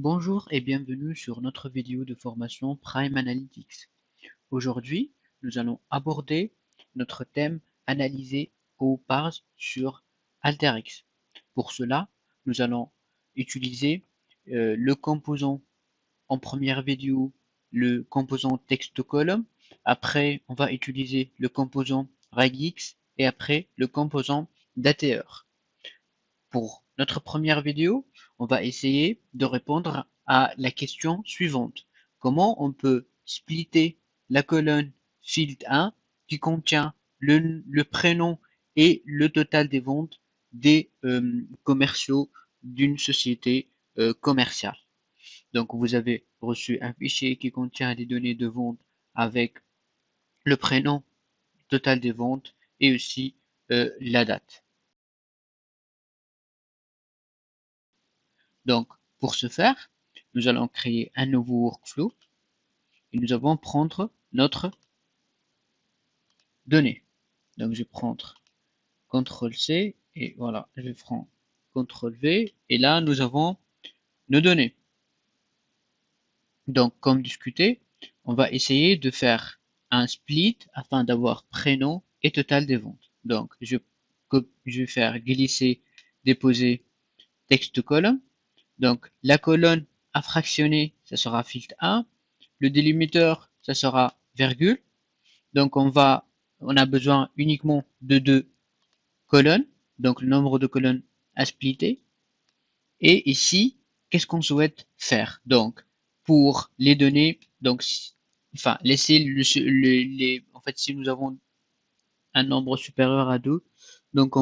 Bonjour et bienvenue sur notre vidéo de formation Prime Analytics. Aujourd'hui, nous allons aborder notre thème analyser ou parse sur AlterX. Pour cela, nous allons utiliser le composant en première vidéo, le composant texte column. Après, on va utiliser le composant regX et après le composant DATER. Pour notre première vidéo, on va essayer de répondre à la question suivante. Comment on peut splitter la colonne field 1 qui contient le prénom et le total des ventes des commerciaux d'une société commerciale. Donc vous avez reçu un fichier qui contient les données de vente avec le prénom, total des ventes et aussi la date. Donc, pour ce faire, nous allons créer un nouveau workflow et nous allons prendre notre donnée. Donc, je vais prendre CTRL-C et voilà, je prends CTRL-V et là, nous avons nos données. Donc, comme discuté, on va essayer de faire un split afin d'avoir prénom et total des ventes. Donc, je vais faire glisser, déposer texte colonne. Donc, la colonne à fractionner, ça sera field 1. Le délimiteur, ça sera virgule. Donc, on a besoin uniquement de 2 colonnes. Donc, le nombre de colonnes à splitter. Et ici, qu'est-ce qu'on souhaite faire? Donc, pour les données, donc, enfin, laisser en fait, si nous avons un nombre supérieur à 2, donc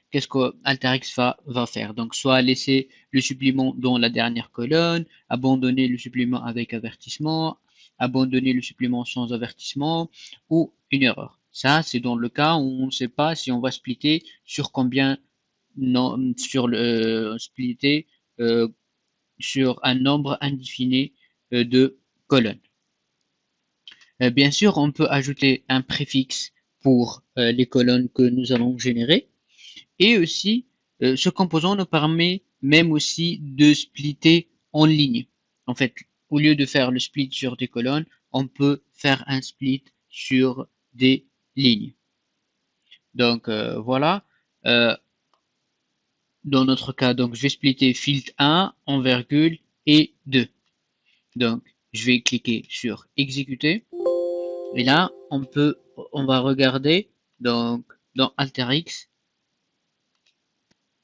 qu'est-ce que AlterX va faire? Donc, soit laisser le supplément dans la dernière colonne, abandonner le supplément avec avertissement, abandonner le supplément sans avertissement, ou une erreur. Ça, c'est dans le cas où on ne sait pas si on va splitter sur combien, non, sur le splitter euh, sur un nombre indéfini de colonnes. Bien sûr, on peut ajouter un préfixe pour les colonnes que nous allons générer. Et aussi, ce composant nous permet même aussi de splitter en ligne. En fait, au lieu de faire le split sur des colonnes, on peut faire un split sur des lignes. Donc voilà. Euh, dans notre cas, donc je vais splitter field 1 en virgule et 2. Donc je vais cliquer sur exécuter. Et là, on va regarder donc dans AlterX,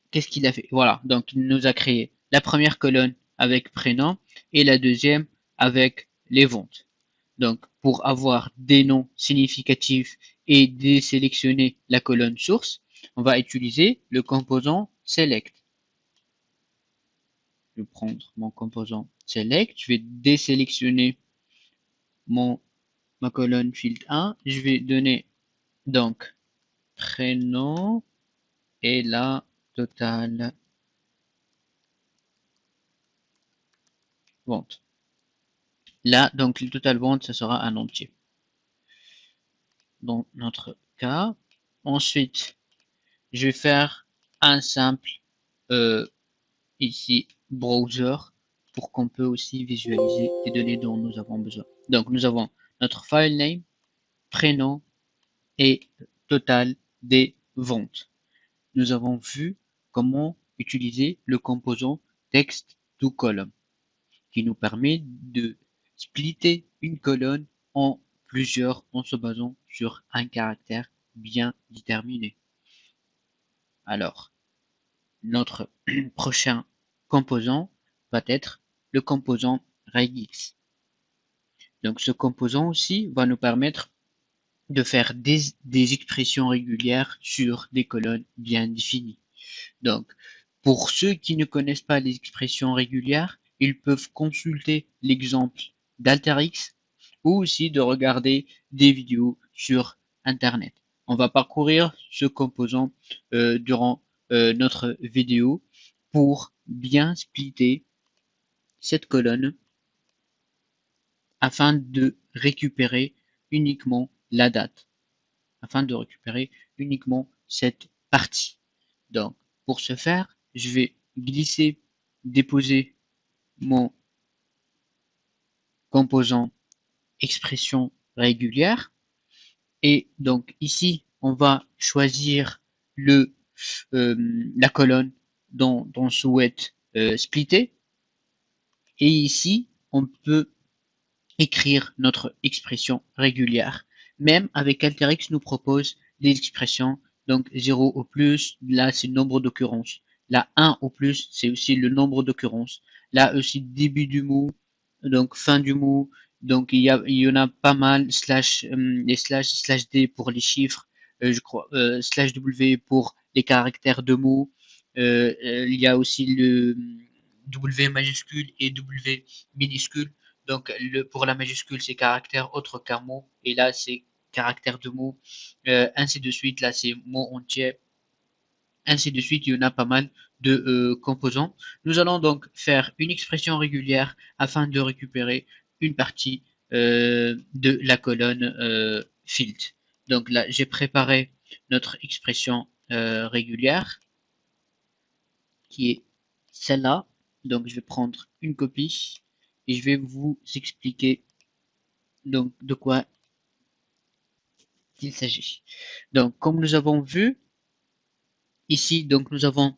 qu'est-ce qu'il a fait? Voilà, donc il nous a créé la première colonne avec prénom et la deuxième avec les ventes. Donc pour avoir des noms significatifs et désélectionner la colonne source, on va utiliser le composant select. Je vais prendre mon composant select, je vais désélectionner ma colonne field 1, je vais donner donc prénom et la totale vente. Là, donc le total vente, ça sera un entier. Dans notre cas. Ensuite, je vais faire un simple ici browser pour qu'on peut aussi visualiser les données dont nous avons besoin. Donc nous avons notre file name, prénom et total des ventes. Nous avons vu comment utiliser le composant text to column qui nous permet de splitter une colonne en plusieurs en se basant sur un caractère bien déterminé. Alors, notre prochain composant va être le composant regX. Donc ce composant aussi va nous permettre de faire des expressions régulières sur des colonnes bien définies. Donc, pour ceux qui ne connaissent pas les expressions régulières, ils peuvent consulter l'exemple d'AlterX ou aussi de regarder des vidéos sur Internet. On va parcourir ce composant durant notre vidéo pour bien splitter cette colonne afin de récupérer uniquement la date, afin de récupérer uniquement cette partie. Donc, pour ce faire, je vais glisser, déposer mon composant expression régulière. Et donc ici, on va choisir la colonne dont on souhaite splitter. Et ici, on peut écrire notre expression régulière. Même avec Alteryx nous propose des expressions, donc 0 au plus, là c'est le nombre d'occurrences. Là 1 au plus, c'est aussi le nombre d'occurrences. Là aussi début du mot, donc fin du mot. Donc il y en a pas mal, les slash D pour les chiffres, je crois, slash W pour les caractères de mots. Il y a aussi le W majuscule et W minuscule. Donc pour la majuscule, c'est caractère autre qu'un mot. Et là, c'est caractère de mot. Ainsi de suite. Là, c'est mot entier. Ainsi de suite, il y en a pas mal de composants. Nous allons donc faire une expression régulière afin de récupérer une partie de la colonne field. Donc là, j'ai préparé notre expression régulière qui est celle-là. Donc je vais prendre une copie et je vais vous expliquer donc de quoi il s'agit. Donc comme nous avons vu ici, donc nous avons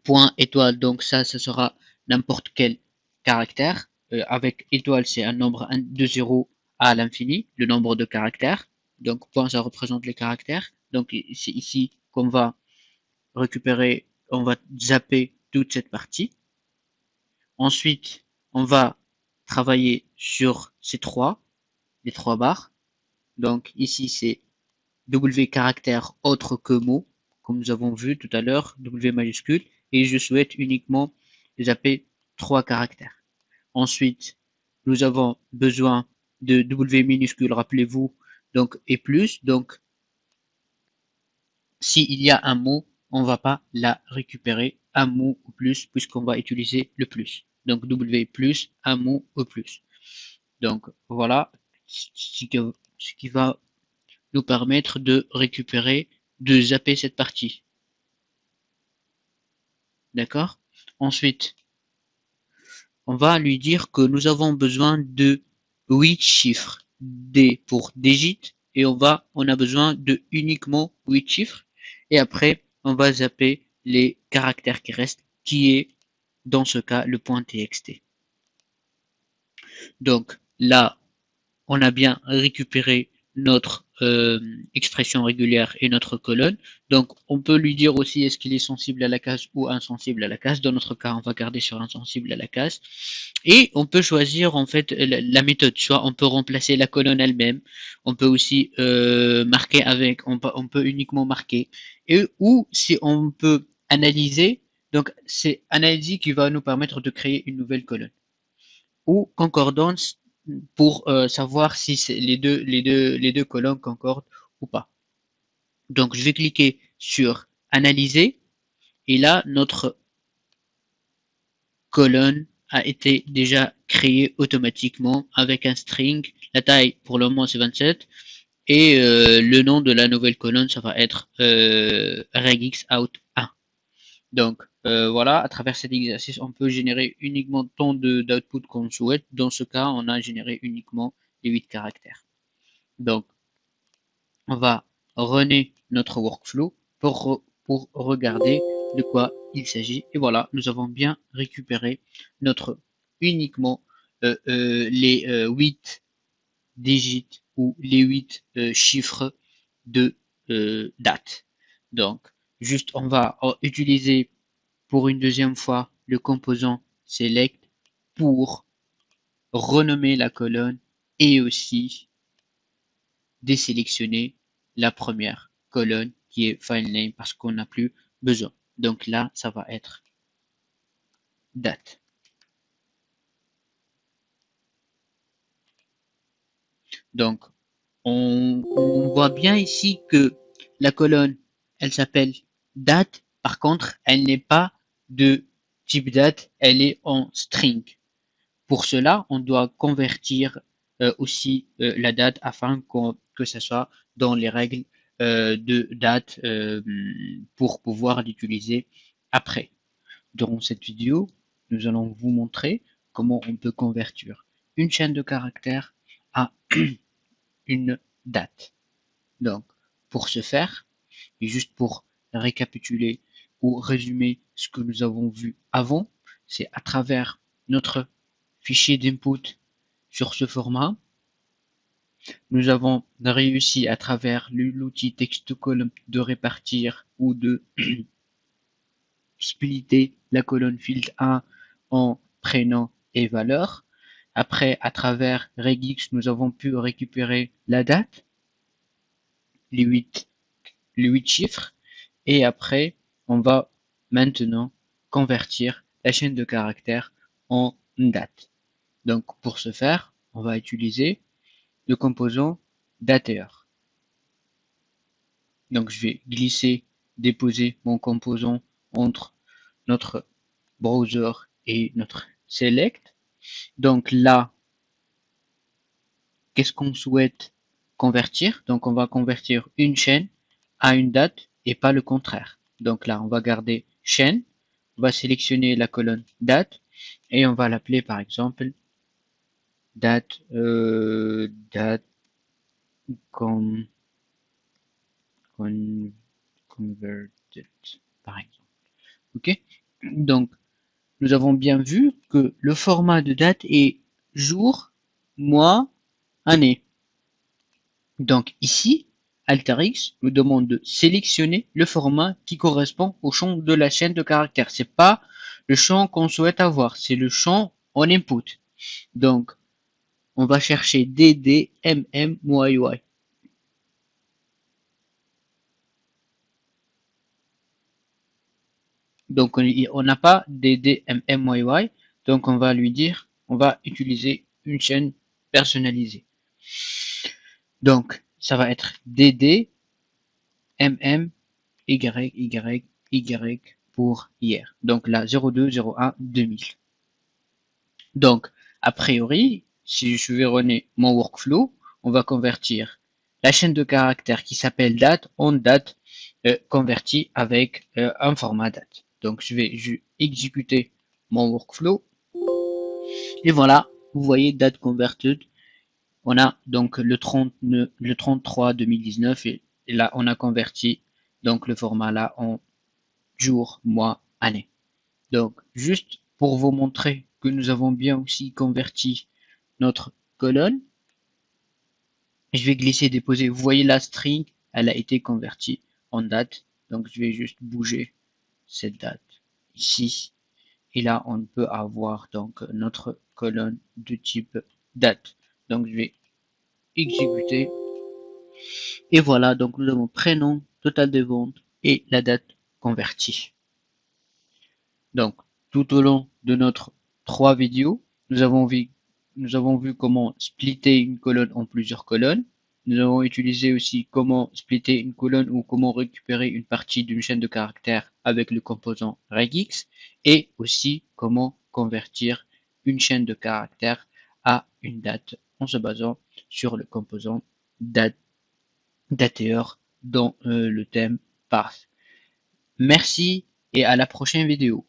point étoile, donc ça sera n'importe quel caractère. Avec étoile, c'est un nombre de 0 à l'infini, le nombre de caractères. Donc point, ça représente les caractères. Donc c'est ici qu'on va récupérer, on va zapper toute cette partie. Ensuite, on va travailler sur les trois barres. Donc ici, c'est W caractère autre que mot, comme nous avons vu tout à l'heure, W majuscule, et je souhaite uniquement zapper trois caractères. Ensuite, nous avons besoin de W minuscule, rappelez-vous, donc et plus, donc s'il y a un mot, on ne va pas la récupérer un mot ou plus, puisqu'on va utiliser le plus. Donc W plus, un mot ou plus. Donc voilà ce qui va nous permettre de récupérer, de zapper cette partie. D'accord? Ensuite, on va lui dire que nous avons besoin de 8 chiffres. D pour digit, et on a besoin de uniquement 8 chiffres. Et après, on va zapper les caractères qui restent, qui est, dans ce cas, le point TXT. Donc, là, on a bien récupéré notre expression régulière et notre colonne. Donc, on peut lui dire aussi est-ce qu'il est sensible à la case ou insensible à la case. Dans notre cas, on va garder sur insensible à la case. Et on peut choisir en fait la méthode. Soit on peut remplacer la colonne elle-même. On peut aussi marquer avec. On peut uniquement marquer. Ou si on peut analyser. Donc, c'est analyse qui va nous permettre de créer une nouvelle colonne. Ou concordance pour savoir si les deux colonnes concordent ou pas. Donc je vais cliquer sur analyser et là notre colonne a été déjà créée automatiquement avec un string. La taille pour le moment c'est 27 et le nom de la nouvelle colonne ça va être regex_out1. Donc voilà, à travers cet exercice, on peut générer uniquement tant d'output qu'on souhaite. Dans ce cas, on a généré uniquement les 8 caractères. Donc, on va runner notre workflow pour regarder de quoi il s'agit. Et voilà, nous avons bien récupéré notre uniquement les 8 digits ou les 8 chiffres de date. Donc, juste on va utiliser pour une deuxième fois le composant select pour renommer la colonne et aussi désélectionner la première colonne qui est file name parce qu'on n'a plus besoin. Donc là, ça va être date. Donc, on voit bien ici que la colonne, elle s'appelle date. Par contre, elle n'est pas de type date, elle est en string. Pour cela, on doit convertir aussi la date afin que ce soit dans les règles de date pour pouvoir l'utiliser après. Dans cette vidéo, nous allons vous montrer comment on peut convertir une chaîne de caractères à une date. Donc, pour ce faire, et juste pour récapituler ou résumer ce que nous avons vu avant, c'est à travers notre fichier d'input sur ce format, nous avons réussi à travers l'outil text column de répartir ou de splitter la colonne field 1 en prénom et valeur. Après, à travers regix, nous avons pu récupérer la date, les 8 chiffres, et après, on va maintenant convertir la chaîne de caractères en date. Donc, pour ce faire, on va utiliser le composant dateheure. Donc, je vais glisser, déposer mon composant entre notre browser et notre select. Donc là, qu'est-ce qu'on souhaite convertir? Donc on va convertir une chaîne à une date et pas le contraire. Donc là, on va garder chaîne, on va sélectionner la colonne date et on va l'appeler par exemple date date com, converted par exemple. Ok? Donc nous avons bien vu que le format de date est jour, mois, année. Donc ici, Alteryx nous demande de sélectionner le format qui correspond au champ de la chaîne de caractères. C'est pas le champ qu'on souhaite avoir, c'est le champ en input. Donc, on va chercher DD, MM, YY. Donc, on n'a pas DD, MM, YY. Donc, on va lui dire, on va utiliser une chaîne personnalisée. Donc, ça va être DD, MM, Y pour hier. Donc là, 02, 01, 2000. Donc, a priori, si je vais runner mon workflow, on va convertir la chaîne de caractères qui s'appelle date en date convertie avec un format date. Donc, je vais exécuter mon workflow. Et voilà, vous voyez date converted. On a donc le 33 2019 et là, on a converti donc le format là en jour, mois, année. Donc, juste pour vous montrer que nous avons bien aussi converti notre colonne, je vais glisser, déposer. Vous voyez la string, elle a été convertie en date. Donc, je vais juste bouger cette date ici. Et là, on peut avoir donc notre colonne de type date. Donc, je vais exécuter. Et voilà, donc nous avons prénom, total des ventes et la date convertie. Donc, tout au long de notre 3 vidéos, nous avons vu comment splitter une colonne en plusieurs colonnes. Nous avons utilisé aussi comment splitter une colonne ou comment récupérer une partie d'une chaîne de caractères avec le composant regix et aussi comment convertir une chaîne de caractères à une date en se basant sur le composant dateheure dans le thème path. Merci et à la prochaine vidéo.